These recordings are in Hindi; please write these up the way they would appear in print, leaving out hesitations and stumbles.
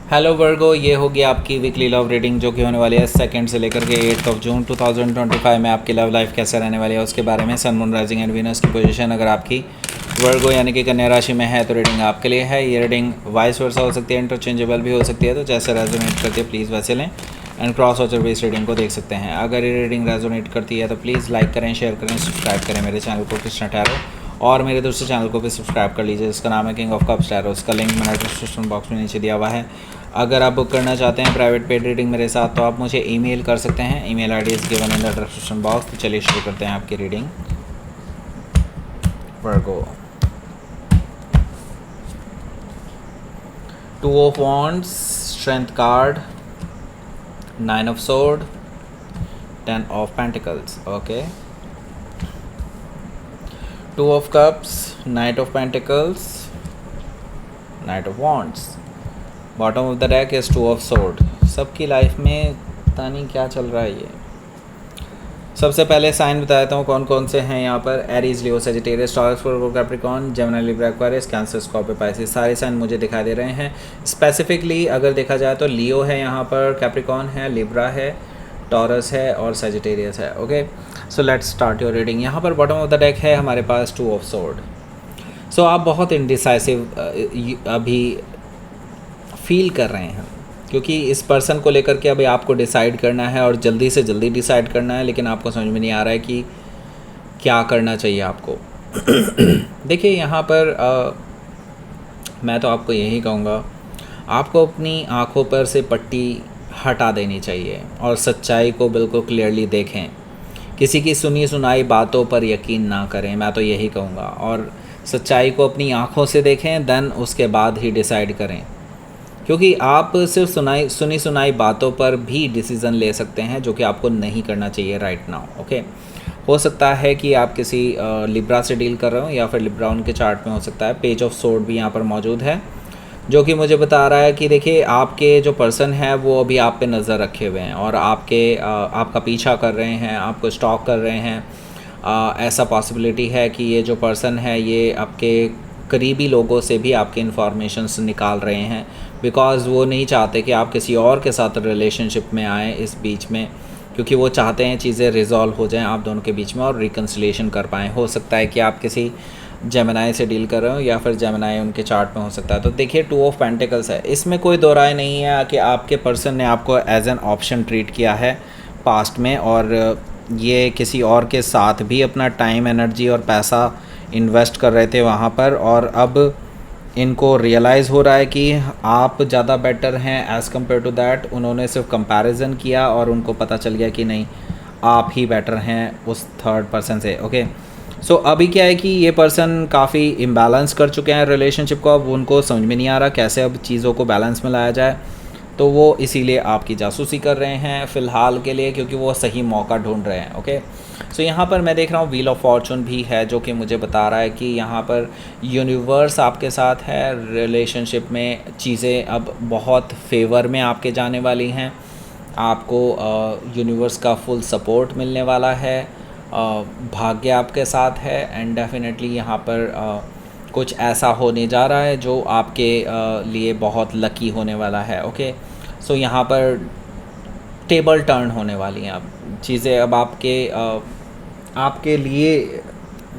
हेलो वर्गो, ये होगी आपकी वीकली लव रीडिंग जो कि होने वाली है 2 से लेकर के 8 जून 2025 में। आपकी लव लाइफ कैसे रहने वाली है उसके बारे में, sun moon rising and Venus की पोजीशन अगर आपकी वर्गो यानी कि कन्या राशि में है तो रीडिंग आपके लिए है। ये रीडिंग वाइस वर्सा हो सकती है, इंटरचेंजेबल भी हो सकती है, तो जैसे रेजोनेट करती है प्लीज़ वैसे लें and cross watcher base reading को देख सकते हैं। अगर ये रीडिंग रेजोनेट करती है तो प्लीज़ लाइक करें, शेयर करें, सब्सक्राइब करें मेरे चैनल को कृष्णा टैरो, और मेरे दूसरे चैनल को भी सब्सक्राइब कर लीजिए जिसका नाम है किंग ऑफ कप्स टैरो। उसका लिंक मैंने डिस्क्रिप्शन बॉक्स में नीचे दिया हुआ है। अगर आप बुक करना चाहते हैं प्राइवेट पेड रीडिंग मेरे साथ तो आप मुझे ईमेल कर सकते हैं। Email ID is given in the description box. तो चलिए शुरू करते हैं आपकी reading. Virgo, 2 of wands, strength card, 9 of sword, 10 of pentacles. Okay, 2 of cups, night of pentacles, night of wands. Bottom of the deck is 2 of sword. सबकी लाइफ में पता नहीं क्या चल रहा है ये। सबसे पहले साइन बता देता हूँ कौन कौन से हैं यहाँ पर। Aries, Leo, Sagittarius, Taurus, Virgo, Capricorn, Gemini, Libra, Aquarius, Cancer, Scorpio, Pisces, सारे साइन मुझे दिखाई दे रहे हैं। स्पेसिफिकली अगर देखा जाए तो लियो है यहाँ पर, कैप्रिकॉर्न है, लिब्रा है, टॉरस है और सेजिटेरियस है। Okay, so let's start your reading. यहाँ पर बॉटम ऑफ द डेक है हमारे पास 2 ऑफ सोर्ड। सो आप बहुत इनडिसाइसिव अभी फील कर रहे हैं क्योंकि इस पर्सन को लेकर के अभी आपको डिसाइड करना है और जल्दी से जल्दी डिसाइड करना है, लेकिन आपको समझ में नहीं आ रहा है कि क्या करना चाहिए आपको। देखिए यहाँ पर मैं तो आपको यही कहूँगा, आपको अपनी आँखों पर से पट्टी हटा देनी चाहिए और सच्चाई को बिल्कुल क्लियरली देखें। किसी की सुनी सुनाई बातों पर यकीन ना करें, मैं तो यही कहूँगा, और सच्चाई को अपनी आँखों से देखें, देन उसके बाद ही डिसाइड करें। क्योंकि आप सिर्फ सुनी सुनाई बातों पर भी डिसीज़न ले सकते हैं जो कि आपको नहीं करना चाहिए राइट नाउ। ओके, हो सकता है कि आप किसी लिब्रा से डील कर रहे हो या फिर लिब्रा उनके चार्ट में हो सकता है। पेज ऑफ सोर्ड भी यहाँ पर मौजूद है जो कि मुझे बता रहा है कि देखिए आपके जो पर्सन है वो अभी आप पे नज़र रखे हुए हैं और आपका पीछा कर रहे हैं, आपको स्टॉक कर रहे हैं। ऐसा पॉसिबिलिटी है कि ये जो पर्सन है ये आपके करीबी लोगों से भी आपके इन्फॉर्मेशंस निकाल रहे हैं, बिकॉज़ वो नहीं चाहते कि आप किसी और के साथ रिलेशनशिप में आएँ इस बीच में, क्योंकि वो चाहते हैं चीज़ें रिजॉल्व हो जाएं आप दोनों के बीच में और रिकन्सिलिएशन कर पाएँ। हो सकता है कि आप किसी जेमिनी से डील कर रहे हो या फिर जेमिनी उनके चार्ट में हो सकता है। तो देखिए 2 ऑफ पेंटिकल्स है, इसमें कोई दो राय नहीं है कि आपके पर्सन ने आपको एज एन ऑप्शन ट्रीट किया है पास्ट में, और ये किसी और के साथ भी अपना टाइम, एनर्जी और पैसा इन्वेस्ट कर रहे थे वहाँ पर, और अब इनको रियलाइज़ हो रहा है कि आप ज़्यादा बेटर हैं एज़ कम्पेयर टू दैट। उन्होंने सिर्फ कंपैरिजन किया और उनको पता चल गया कि नहीं, आप ही बेटर हैं उस थर्ड पर्सन से। ओके, सो अभी क्या है कि ये पर्सन काफ़ी इम्बैलेंस कर चुके हैं रिलेशनशिप को। अब उनको समझ में नहीं आ रहा कैसे अब चीज़ों को बैलेंस में लाया जाए, तो वो इसीलिए आपकी जासूसी कर रहे हैं फ़िलहाल के लिए, क्योंकि वो सही मौका ढूंढ रहे हैं। ओके, सो यहाँ पर मैं देख रहा हूँ व्हील ऑफ फॉर्चून भी है जो कि मुझे बता रहा है कि यहाँ पर यूनिवर्स आपके साथ है। रिलेशनशिप में चीज़ें अब बहुत फेवर में आपके जाने वाली हैं। आपको यूनिवर्स का फुल सपोर्ट मिलने वाला है, भाग्य आपके साथ है, एंड डेफिनेटली यहाँ पर कुछ ऐसा होने जा रहा है जो आपके लिए बहुत लकी होने वाला है। ओके, सो यहाँ पर टेबल टर्न होने वाली हैं अब चीज़ें, अब आपके लिए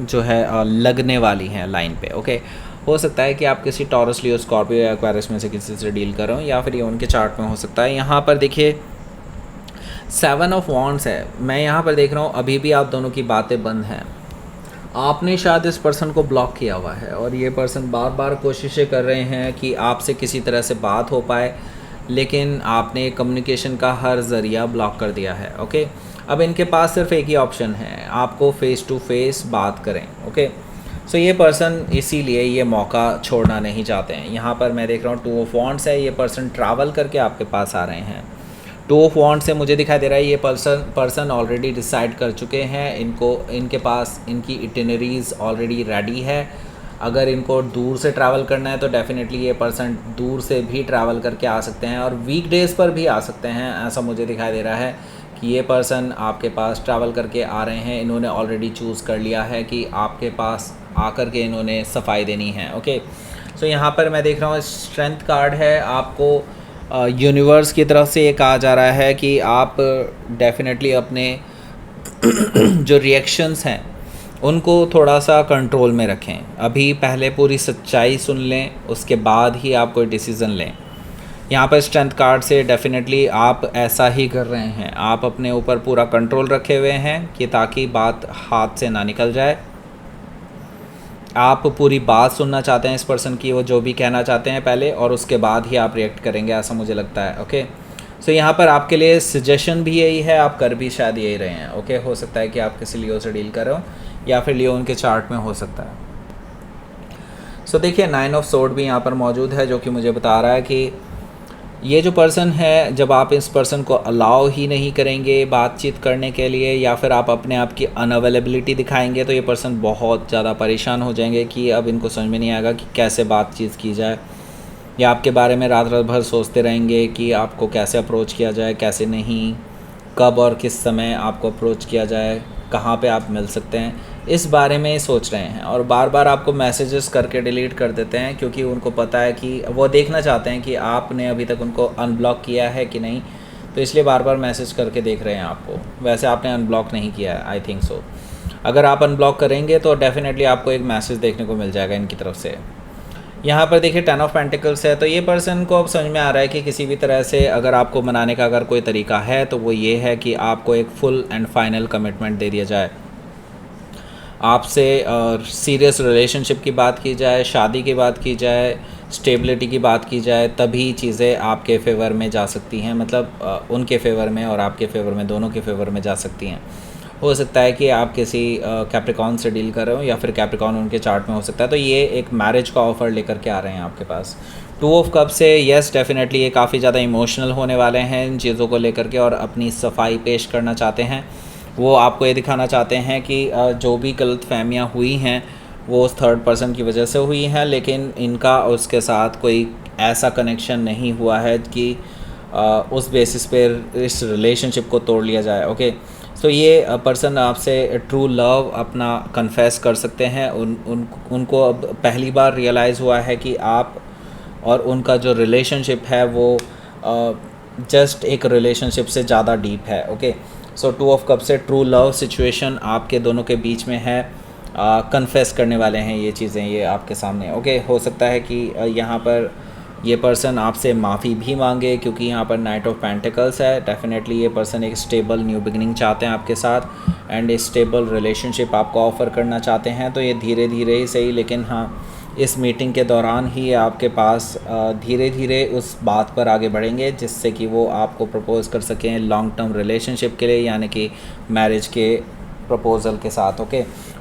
जो है लगने वाली हैं लाइन पे। ओके, हो सकता है कि आप किसी टॉरस, लियो, स्कॉर्पियो या एक्वेरियस में से किसी से डील कर रहे हो या फिर ये उनके चार्ट में हो सकता है। यहाँ पर देखिए 7 ऑफ वॉन्ड्स है, मैं यहाँ पर देख रहा हूँ अभी भी आप दोनों की बातें बंद हैं। आपने शायद इस पर्सन को ब्लॉक किया हुआ है और ये पर्सन बार बार कोशिशें कर रहे हैं कि आपसे किसी तरह से बात हो पाए, लेकिन आपने कम्युनिकेशन का हर ज़रिया ब्लॉक कर दिया है। ओके, अब इनके पास सिर्फ एक ही ऑप्शन है, आपको फ़ेस टू फेस बात करें। ओके, सो ये पर्सन इसीलिए ये मौका छोड़ना नहीं चाहते हैं। यहाँ पर मैं देख रहा हूँ 2 ऑफ वॉन्ड्स है, ये पर्सन ट्रैवल करके आपके पास आ रहे हैं। 2 ऑफ वॉन्ड्स से मुझे दिखाई दे रहा है ये पर्सन ऑलरेडी डिसाइड कर चुके हैं, इनके पास इनकी इटिनरीज ऑलरेडी रेडी है। अगर इनको दूर से ट्रैवल करना है तो डेफिनेटली ये पर्सन दूर से भी ट्रैवल करके आ सकते हैं और वीकडेज़ पर भी आ सकते हैं। ऐसा मुझे दिखाई दे रहा है कि ये पर्सन आपके पास ट्रैवल करके आ रहे हैं। इन्होंने ऑलरेडी चूज़ कर लिया है कि आपके पास आकर के इन्होंने सफाई देनी है। ओके, सो यहाँ पर मैं देख रहा हूँ स्ट्रेंथ कार्ड है, आपको यूनिवर्स की तरफ से ये कहा जा रहा है कि आप डेफिनेटली अपने जो रिएक्शंस हैं उनको थोड़ा सा कंट्रोल में रखें। अभी पहले पूरी सच्चाई सुन लें, उसके बाद ही आप कोई डिसीज़न लें। यहाँ पर स्ट्रेंथ कार्ड से डेफिनेटली आप ऐसा ही कर रहे हैं, आप अपने ऊपर पूरा कंट्रोल रखे हुए हैं कि ताकि बात हाथ से ना निकल जाए। आप पूरी बात सुनना चाहते हैं इस पर्सन की, वो जो भी कहना चाहते हैं पहले, और उसके बाद ही आप रिएक्ट करेंगे, ऐसा मुझे लगता है। ओके, सो यहाँ पर आपके लिए सजेशन भी यही है, आप कर भी शायद यही रहे हैं। ओके, हो सकता है कि आप किसी लियो से डील कर रहे हो या फिर लियो उनके चार्ट में हो सकता है। सो देखिए 9 ऑफ सोर्ड भी यहाँ पर मौजूद है, जो कि मुझे बता रहा है कि ये जो पर्सन है, जब आप इस पर्सन को अलाउ ही नहीं करेंगे बातचीत करने के लिए, या फिर आप अपने आप की अनअवेलेबिलिटी दिखाएंगे, तो ये पर्सन बहुत ज़्यादा परेशान हो जाएंगे कि अब इनको समझ में नहीं आएगा कि कैसे बातचीत की जाए, या आपके बारे में रात रात भर सोचते रहेंगे कि आपको कैसे अप्रोच किया जाए, कैसे नहीं, कब और किस समय आपको अप्रोच किया जाए, कहाँ पे आप मिल सकते हैं, इस बारे में सोच रहे हैं। और बार बार आपको मैसेजेस करके डिलीट कर देते हैं, क्योंकि उनको पता है कि वो देखना चाहते हैं कि आपने अभी तक उनको अनब्लॉक किया है कि नहीं, तो इसलिए बार बार मैसेज करके देख रहे हैं आपको। वैसे आपने अनब्लॉक नहीं किया है, आई थिंक सो। अगर आप अनब्लॉक करेंगे तो डेफिनेटली आपको एक मैसेज देखने को मिल जाएगा इनकी तरफ से। यहाँ पर देखिए 10 ऑफ पेंटिकल्स है, तो ये पर्सन को अब समझ में आ रहा है कि किसी भी तरह से अगर आपको मनाने का अगर कोई तरीका है तो वो ये है कि आपको एक फुल एंड फाइनल कमिटमेंट दे दिया जाए, आपसे सीरियस रिलेशनशिप की बात की जाए, शादी की बात की जाए, स्टेबिलिटी की बात की जाए, तभी चीज़ें आपके फेवर में जा सकती हैं। मतलब उनके फेवर में और आपके फेवर में, दोनों के फेवर में जा सकती हैं। हो सकता है कि आप किसी कैप्रिकॉन से डील कर रहे हो, या फिर कैप्रिकॉन उनके चार्ट में हो सकता है, तो ये एक मैरिज का ऑफ़र लेकर के आ रहे हैं आपके पास। 2 ऑफ कप से यस डेफिनेटली ये काफ़ी ज़्यादा इमोशनल होने वाले हैं इन चीज़ों को लेकर के, और अपनी सफाई पेश करना चाहते हैं। वो आपको ये दिखाना चाहते हैं कि जो भी गलत फहमियाँ हुई हैं वो उस थर्ड पर्सन की वजह से हुई हैं, लेकिन इनका उसके साथ कोई ऐसा कनेक्शन नहीं हुआ है कि उस बेसिस पे इस रिलेशनशिप को तोड़ लिया जाए। ओके, सो ये पर्सन आपसे ट्रू लव अपना कन्फेस कर सकते हैं। उनको अब पहली बार रियलाइज़ हुआ है कि आप और उनका जो रिलेशनशिप है वो जस्ट एक रिलेशनशिप से ज़्यादा डीप है। ओके, सो 2 ऑफ कप से ट्रू लव सिचुएशन आपके दोनों के बीच में है, कन्फेस करने वाले हैं ये चीज़ें, ये आपके सामने। ओके, हो सकता है कि यहाँ पर ये पर्सन आपसे माफ़ी भी मांगे, क्योंकि यहाँ पर नाइट ऑफ पेंटिकल्स है। डेफिनेटली ये पर्सन एक स्टेबल न्यू बिगनिंग चाहते हैं आपके साथ, एंड एक स्टेबल रिलेशनशिप आपको ऑफ़र करना चाहते हैं। तो ये धीरे धीरे ही सही, लेकिन हाँ, इस मीटिंग के दौरान ही आपके पास धीरे धीरे उस बात पर आगे बढ़ेंगे जिससे कि वो आपको प्रपोज़ कर सकें लॉन्ग टर्म रिलेशनशिप के लिए, यानी कि मैरिज के प्रपोज़ल के साथ। ओके,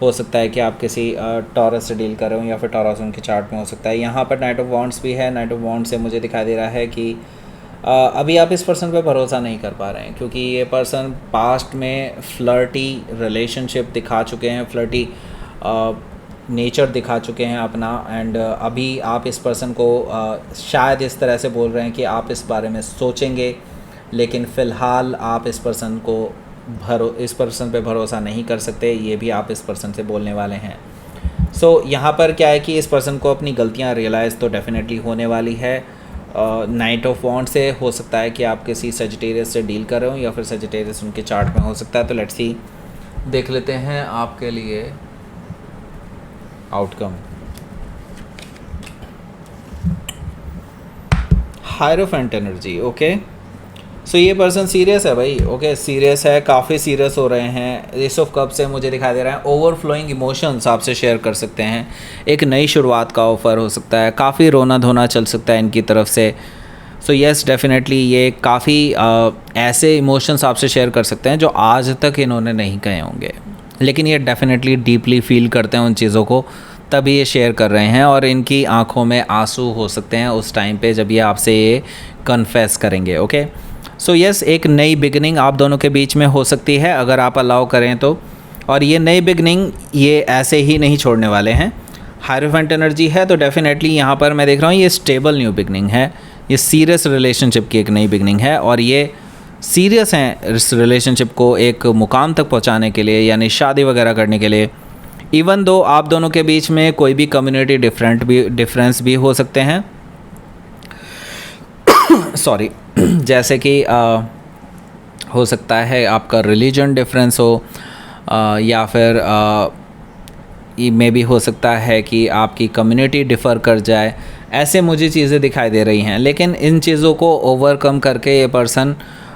हो सकता है कि आप किसी टॉरस से डील कर रहे हो, या फिर टॉरस उनके चार्ट में हो सकता है। यहाँ पर नाइट ऑफ वॉन्ड्स भी है। नाइट ऑफ वॉन्ड्स से मुझे दिखाई दे रहा है कि अभी आप इस पर्सन पे भरोसा नहीं कर पा रहे हैं, क्योंकि ये पर्सन पास्ट में फ्लर्टी रिलेशनशिप दिखा चुके हैं, फ्लर्टी नेचर दिखा चुके हैं अपना, एंड अभी आप इस पर्सन को शायद इस तरह से बोल रहे हैं कि आप इस बारे में सोचेंगे, लेकिन फ़िलहाल आप इस पर्सन पे भरोसा नहीं कर सकते। ये भी आप इस पर्सन से बोलने वाले हैं। सो यहाँ पर क्या है कि इस पर्सन को अपनी गलतियाँ रियलाइज़ तो डेफिनेटली होने वाली है। नाइट ऑफ वॉन्ड से हो सकता है कि आप किसी सजिटेरियस से डील कर रहे हो, या फिर सजिटेरियस उनके चार्ट में हो सकता है। तो लेट्स सी, देख लेते हैं आपके लिए आउटकम। Hierophant energy. ओके, सो ये पर्सन सीरियस है भाई। ओके, सीरियस है, काफ़ी सीरियस हो रहे हैं। एस ऑफ कप से मुझे दिखाई दे रहा है ओवरफ्लोइंग इमोशंस आपसे शेयर कर सकते हैं, एक नई शुरुआत का ऑफ़र हो सकता है, काफ़ी रोना धोना चल सकता है इनकी तरफ से। सो येस डेफिनेटली ये काफ़ी ऐसे इमोशंस आपसे शेयर कर सकते हैं जो आज तक इन्होंने नहीं कहे होंगे, लेकिन ये डेफिनेटली डीपली फील करते हैं उन चीज़ों को, तभी ये शेयर कर रहे हैं। और इनकी आंखों में आंसू हो सकते हैं उस टाइम पे जब ये आपसे ये कन्फेस करेंगे। ओके, सो यस, एक नई बिगनिंग आप दोनों के बीच में हो सकती है अगर आप अलाउ करें तो। और ये नई बिगनिंग ये ऐसे ही नहीं छोड़ने वाले हैं। हायरोफेंट एनर्जी है, तो डेफिनेटली यहाँ पर मैं देख रहा हूँ ये स्टेबल न्यू बिगनिंग है, ये सीरियस रिलेशनशिप की एक नई बिगनिंग है, और ये सीरियस हैं इस रिलेशनशिप को एक मुकाम तक पहुँचाने के लिए, यानी शादी वगैरह करने के लिए। इवन दो आप दोनों के बीच में कोई भी कम्युनिटी डिफरेंस भी हो सकते हैं। सॉरी जैसे कि हो सकता है आपका रिलीजन डिफरेंस हो, या फिर मे भी हो सकता है कि आपकी कम्युनिटी डिफ़र कर जाए। ऐसे मुझे चीज़ें दिखाई दे रही हैं, लेकिन इन चीज़ों को ओवरकम करके ये पर्सन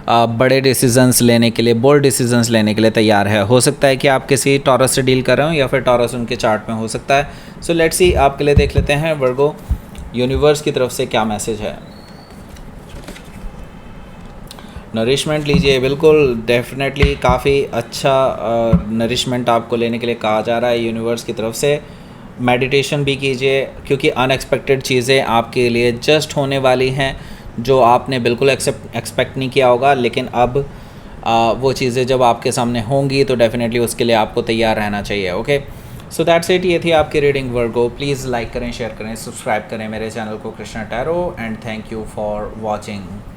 बड़े डिसीजंस लेने के लिए, बोल्ड डिसीजंस लेने के लिए तैयार है। हो सकता है कि आप किसी टॉरस से डील कर रहे हो या फिर टॉरस उनके चार्ट में हो सकता है। सो लेट्स सी, आपके लिए देख लेते हैं वर्गो यूनिवर्स की तरफ से क्या मैसेज है। नरिशमेंट लीजिए, बिल्कुल डेफिनेटली काफ़ी अच्छा नरिशमेंट आपको लेने के लिए कहा जा रहा है यूनिवर्स की तरफ से। मेडिटेशन भी कीजिए, क्योंकि अनएक्सपेक्टेड चीज़ें आपके लिए जस्ट होने वाली हैं जो आपने बिल्कुल एक्सपेक्ट नहीं किया होगा, लेकिन अब वो चीज़ें जब आपके सामने होंगी तो डेफिनेटली उसके लिए आपको तैयार रहना चाहिए। Okay, so that's it. ये थी आपकी रीडिंग वर्गो। प्लीज़ लाइक करें, शेयर करें, सब्सक्राइब करें मेरे चैनल को Krishna tarot, and thank you for watching.